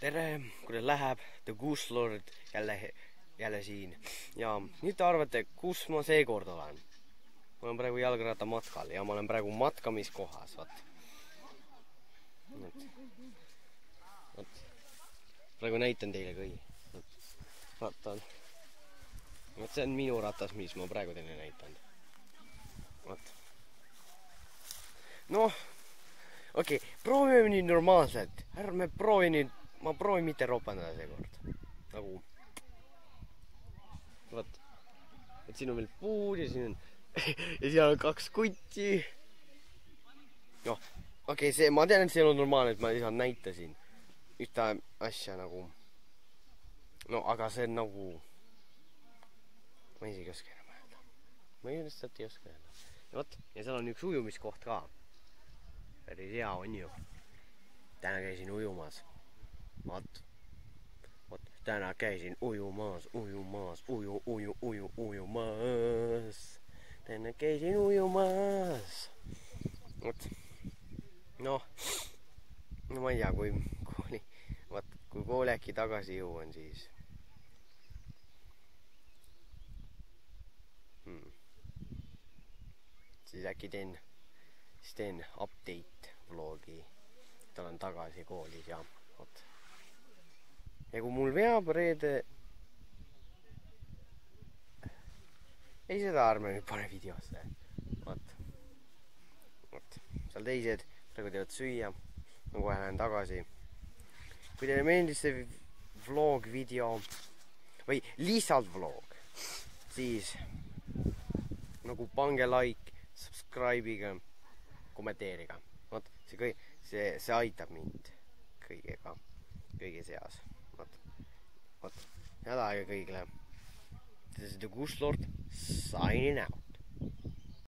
Tere, kuidas läheb? The Goose Lord jälle siin. Ja nüüd te arvate, kus ma seekord olen? Ma olen praegu jalgrattamatkal ja ma olen praegu matkamiskohas. Praegu näitan teile kõigi. Vaatan. See on minu ratas, mis ma praegu teile näitan. Noh, okei, proovime nüüd normaalselt. Ärme proovi nüüd, ma proovin mitte ropandada seekord. Nagu, vaat, et siin on veel puud ja siin on, ja seal on 2 kutti. Noh, okei, see, ma tean, et see on normaalne, et ma lihtsalt näitasin ühte asja nagu, no aga see on nagu, ma isegi oska enam öelda. Ma lihtsalt ei oska öelda. Ja vot, ja seal on üks ujumiskoht ka. Päris hea on ju. Täna käisin ujumas. Vot, täna käisin ujumas. Täna käisin ujumas. Vot, noh, no ma ei tea, kui kooli äkki tagasi jõuan, siis siis äkki teen update vlogi, et olen tagasi koolis ja vot. Ja kui mul veab reede, ei, seda ärme nüüd pane videosse. Vot, seal teised praegu teevad süüa, ma kohe lähen tagasi. Kui teile meeldis see vlog, video või lihtsalt vlog, siis nagu pange like, subscribe'iga, kommenteeriga. Vot, see aitab mind kõige seas. Vot, head aega kõigile. This is the Goose Lord signing out.